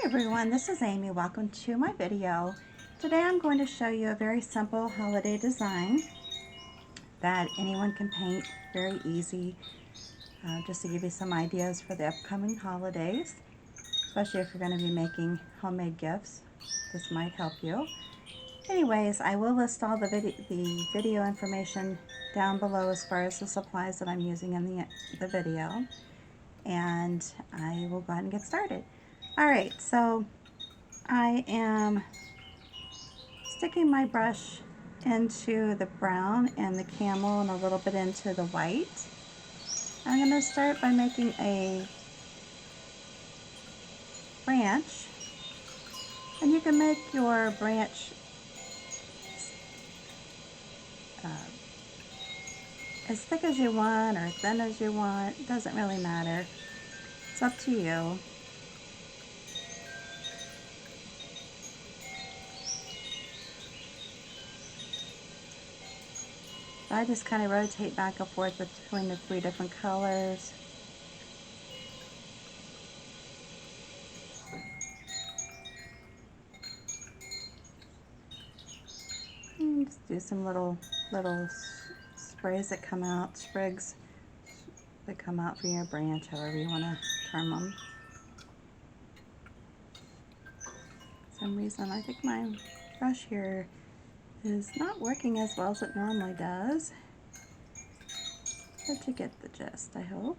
everyone, this is Amy. Welcome to my video. Today I'm going to show you a very simple holiday design that anyone can paint, very easy, just to give you some ideas for the upcoming holidays, especially if you're going to be making homemade gifts. This might help you. Anyways, I will list all the video information down below as far as the supplies that I'm using in the video, and I will go ahead and get started. Alright, so I am sticking my brush into the brown and the camel and a little bit into the white. I'm going to start by making a branch, and you can make your branch as thick as you want or thin as you want. It doesn't really matter. It's up to you. I just kind of rotate back and forth between the three different colors. And just do some little sprays that come out, sprigs that come out from your branch, however you want to term them. For some reason, I think my brush here is not working as well as it normally does, but you get the gist, I hope.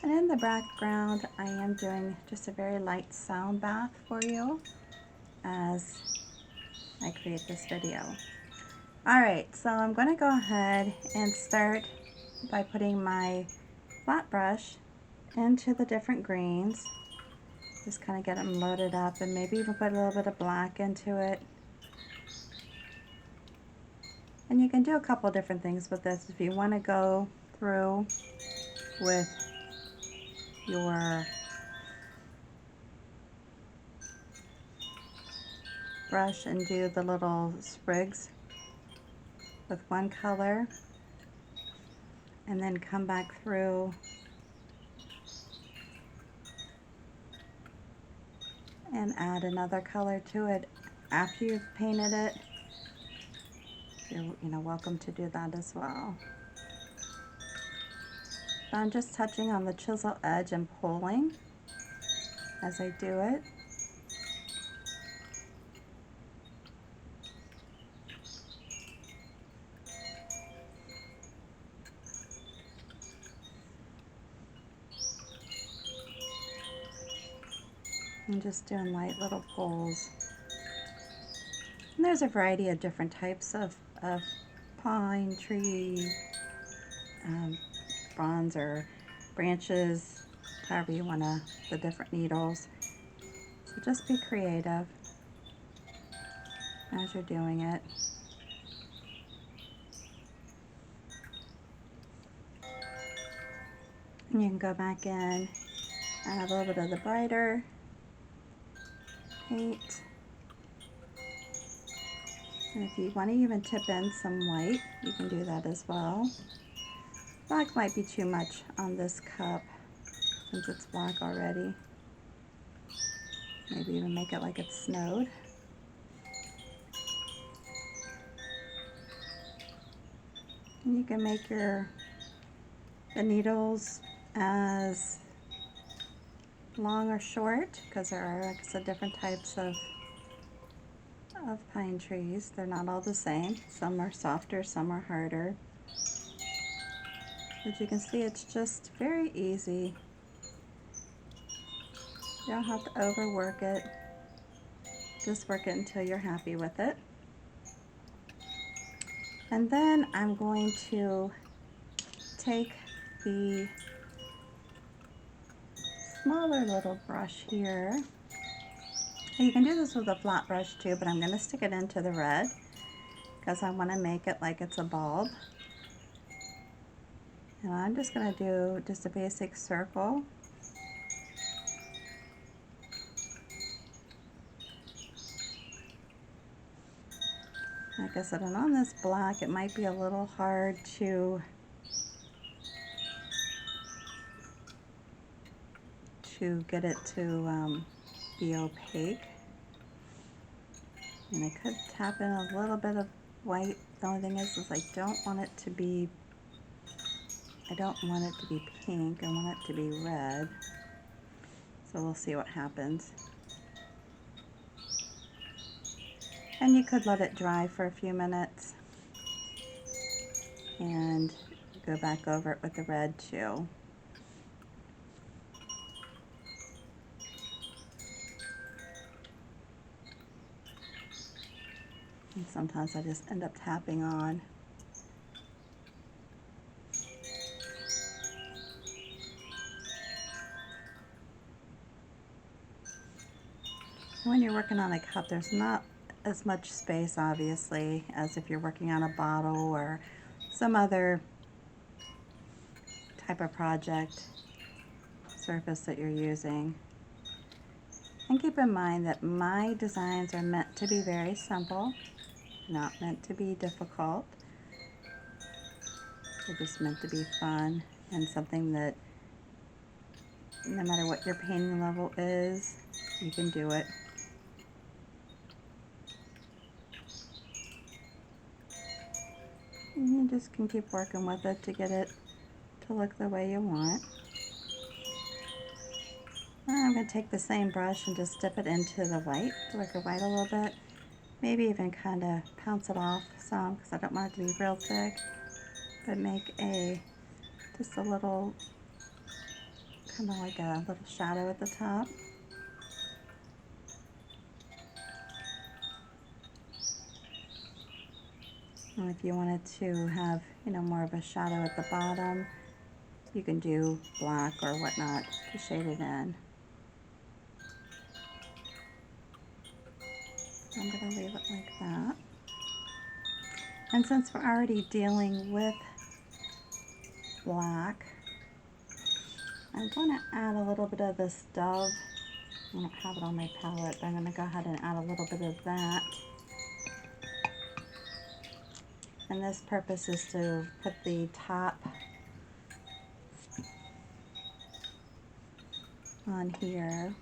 And in the background, I am doing just a very light sound bath for you as I create this video. Alright, so I'm going to go ahead and start by putting my flat brush into the different greens. Just kind of get them loaded up, and maybe even put a little bit of black into it. And you can do a couple different things with this. If you want to go through with your brush and do the little sprigs with one color, and then come back through and add another color to it after you've painted it, you're welcome to do that as well. But I'm just touching on the chisel edge and pulling as I do it. I'm just doing light little pulls. And there's a variety of different types of pine, tree, fronds or branches, however you want to, the different needles. So just be creative as you're doing it. And you can go back in, add a little bit of the brighter paint. And if you want to even tip in some white, you can do that as well. Black might be too much on this cup since it's black already. Maybe even make it like it snowed. And you can make the needles as long or short, because there are, like I said, different types of pine trees. They're not all the same. Some are softer, some are harder. But you can see it's just very easy. You don't have to overwork it. Just work it until you're happy with it. And then I'm going to take the smaller little brush here. You can do this with a flat brush too, but I'm going to stick it into the red because I want to make it like it's a bulb. And I'm just going to do just a basic circle. Like I said, and on this black, it might be a little hard to to get it to be opaque. And I could tap in a little bit of white. The only thing is I don't want it to be pink. I want it to be red. So we'll see what happens. And you could let it dry for a few minutes and go back over it with the red too. And sometimes I just end up tapping on. When you're working on a cup, there's not as much space, obviously, as if you're working on a bottle or some other type of project surface that you're using. And keep in mind that my designs are meant to be very simple, not meant to be difficult. They're just meant to be fun and something that no matter what your painting level is, you can do it. And you just can keep working with it to get it to look the way you want. I'm going to take the same brush and just dip it into the white, the Wicker White a little bit. Maybe even kind of pounce it off some because I don't want it to be real thick. But make just a little, kind of like a little shadow at the top. And if you wanted to have, more of a shadow at the bottom, you can do black or whatnot to shade it in. I'm going to leave it like that. And since we're already dealing with black, I'm going to add a little bit of this Dove. I don't have it on my palette, but I'm going to go ahead and add a little bit of that. And this purpose is to put the top on here.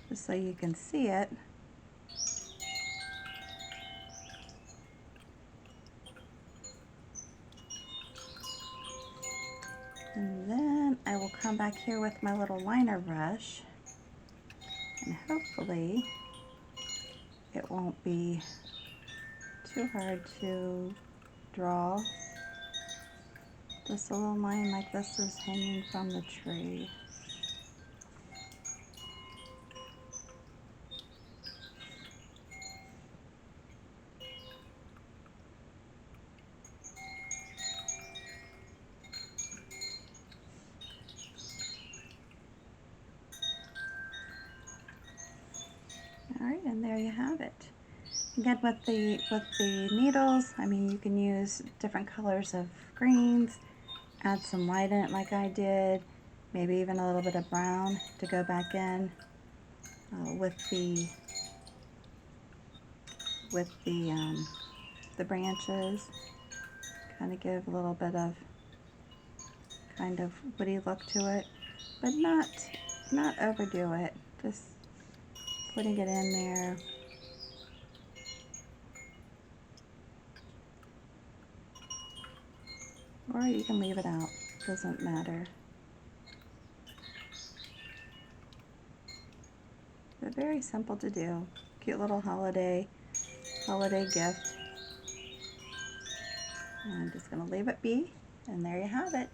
Just so you can see it. And then I will come back here with my little liner brush, and hopefully it won't be too hard to draw. Just a little line like this is hanging from the tree. Alright, and there you have it. Again, with the needles, I mean, you can use different colors of greens, add some white in it like I did, maybe even a little bit of brown to go back in with the branches. Kind of give a little bit of kind of woody look to it, but not overdo it. Just putting it in there. Or you can leave it out, doesn't matter. But very simple to do. Cute little holiday gift. And I'm just going to leave it be, and there you have it.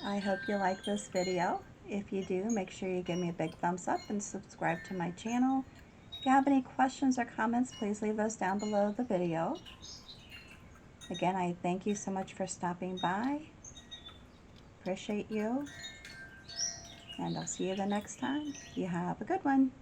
I hope you like this video. If you do, make sure you give me a big thumbs up and subscribe to my channel. If you have any questions or comments, please leave those down below the video. Again, I thank you so much for stopping by. Appreciate you. And I'll see you the next time. You have a good one.